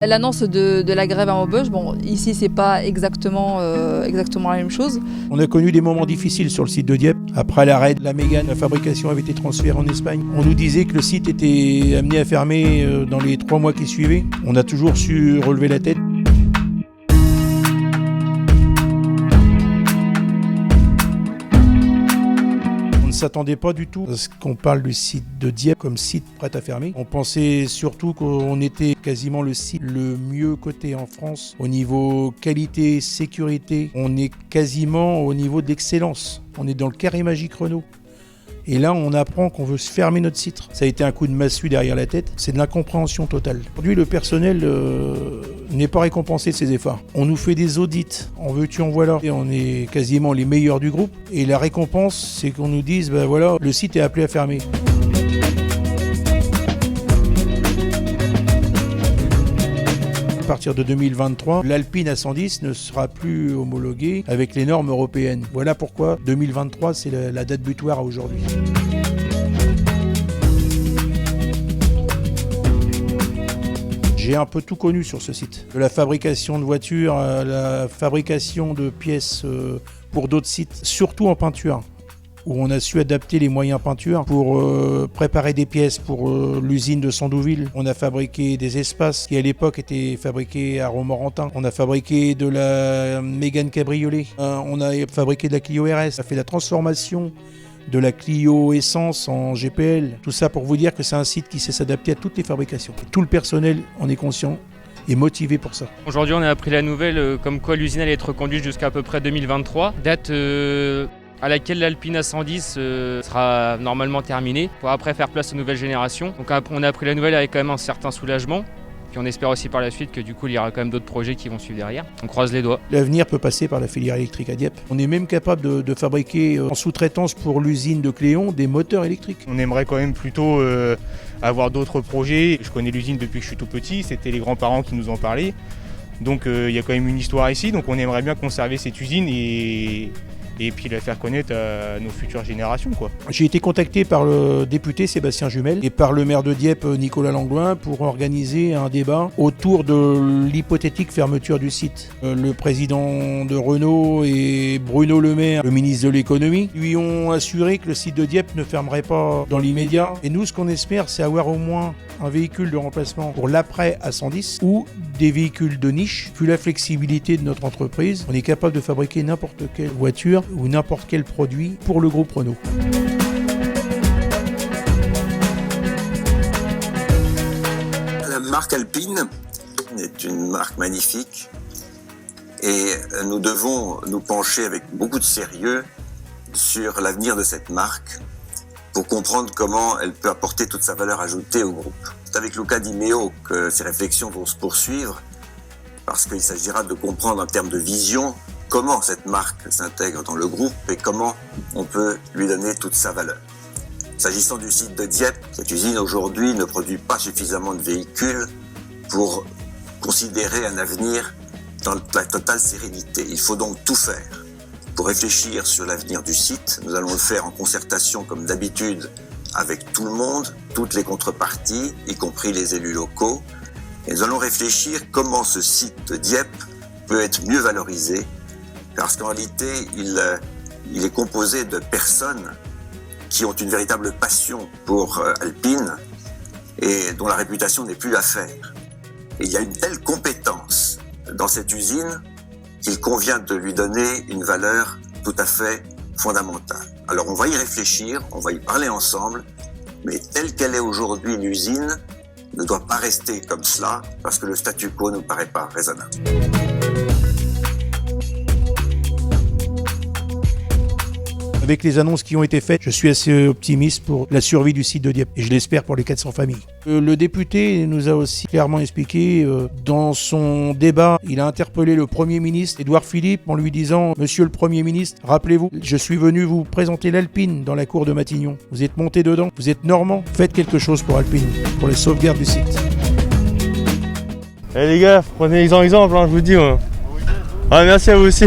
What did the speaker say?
L'annonce de la grève à Maubeuge, bon, ici c'est pas exactement la même chose. On a connu des moments difficiles sur le site de Dieppe. Après l'arrêt de la Mégane, la fabrication avait été transférée en Espagne. On nous disait que le site était amené à fermer dans les 3 mois qui suivaient. On a toujours su relever la tête. On ne s'attendait pas du tout à ce qu'on parle du site de Dieppe comme site prêt à fermer. On pensait surtout qu'on était quasiment le site le mieux coté en France. Au niveau qualité, sécurité, on est quasiment au niveau de l'excellence. On est dans le carré magique Renault. Et là, on apprend qu'on veut se fermer notre site. Ça a été un coup de massue derrière la tête. C'est de l'incompréhension totale. Aujourd'hui, le personnel n'est pas récompensé de ses efforts. On nous fait des audits, en veux-tu, en voilà. Et on est quasiment les meilleurs du groupe. Et la récompense, c'est qu'on nous dise, ben voilà, le site est appelé à fermer. À partir de 2023, l'Alpine A110 ne sera plus homologuée avec les normes européennes. Voilà pourquoi 2023, c'est la date butoir à aujourd'hui. J'ai un peu tout connu sur ce site. De la fabrication de voitures à la fabrication de pièces pour d'autres sites, surtout en peinture, où on a su adapter les moyens peinture pour préparer des pièces pour l'usine de Sandouville. On a fabriqué des espaces qui à l'époque étaient fabriqués à Romorantin. On a fabriqué de la Mégane Cabriolet. On a fabriqué de la Clio RS. On a fait la transformation de la Clio Essence en GPL. Tout ça pour vous dire que c'est un site qui sait s'adapter à toutes les fabrications. Tout le personnel en est conscient et motivé pour ça. Aujourd'hui, on a appris la nouvelle comme quoi l'usine allait être reconduite jusqu'à à peu près 2023. Date à laquelle l'Alpine A110 sera normalement terminée pour après faire place aux nouvelles générations. Donc on a appris la nouvelle avec quand même un certain soulagement. Puis on espère aussi par la suite que du coup il y aura quand même d'autres projets qui vont suivre derrière. On croise les doigts. L'avenir peut passer par la filière électrique à Dieppe. On est même capable de fabriquer en sous-traitance pour l'usine de Cléon des moteurs électriques. On aimerait quand même plutôt avoir d'autres projets. Je connais l'usine depuis que je suis tout petit, c'était les grands-parents qui nous en parlaient. Donc il y a quand même une histoire ici, donc on aimerait bien conserver cette usine et puis la faire connaître à nos futures générations, quoi. J'ai été contacté par le député Sébastien Jumel et par le maire de Dieppe Nicolas Langlois pour organiser un débat autour de l'hypothétique fermeture du site. Le président de Renault et Bruno Le Maire, le ministre de l'économie, lui ont assuré que le site de Dieppe ne fermerait pas dans l'immédiat. Et nous, ce qu'on espère, c'est avoir au moins un véhicule de remplacement pour l'après A110 ou des véhicules de niche. Vu la flexibilité de notre entreprise, on est capable de fabriquer n'importe quelle voiture ou n'importe quel produit pour le groupe Renault. La marque Alpine est une marque magnifique et nous devons nous pencher avec beaucoup de sérieux sur l'avenir de cette marque pour comprendre comment elle peut apporter toute sa valeur ajoutée au groupe. C'est avec Luca Di Meo que ces réflexions vont se poursuivre parce qu'il s'agira de comprendre en termes de vision comment cette marque s'intègre dans le groupe et comment on peut lui donner toute sa valeur. S'agissant du site de Dieppe, cette usine aujourd'hui ne produit pas suffisamment de véhicules pour considérer un avenir dans la totale sérénité. Il faut donc tout faire pour réfléchir sur l'avenir du site. Nous allons le faire en concertation comme d'habitude avec tout le monde, toutes les contreparties, y compris les élus locaux. Et nous allons réfléchir comment ce site de Dieppe peut être mieux valorisé, parce qu'en réalité, il est composé de personnes qui ont une véritable passion pour Alpine et dont la réputation n'est plus à faire. Et il y a une telle compétence dans cette usine qu'il convient de lui donner une valeur tout à fait fondamentale. Alors on va y réfléchir, on va y parler ensemble, mais telle qu'elle est aujourd'hui l'usine ne doit pas rester comme cela parce que le statu quo ne nous paraît pas raisonnable. Avec les annonces qui ont été faites, je suis assez optimiste pour la survie du site de Dieppe et je l'espère pour les 400 familles. Le député nous a aussi clairement expliqué, dans son débat, il a interpellé le Premier ministre, Édouard Philippe, en lui disant « Monsieur le Premier ministre, rappelez-vous, je suis venu vous présenter l'Alpine dans la cour de Matignon. Vous êtes monté dedans, vous êtes normand, faites quelque chose pour Alpine, pour les sauvegardes du site. » Eh les gars, prenez-en exemple, hein, je vous dis. Merci à vous aussi.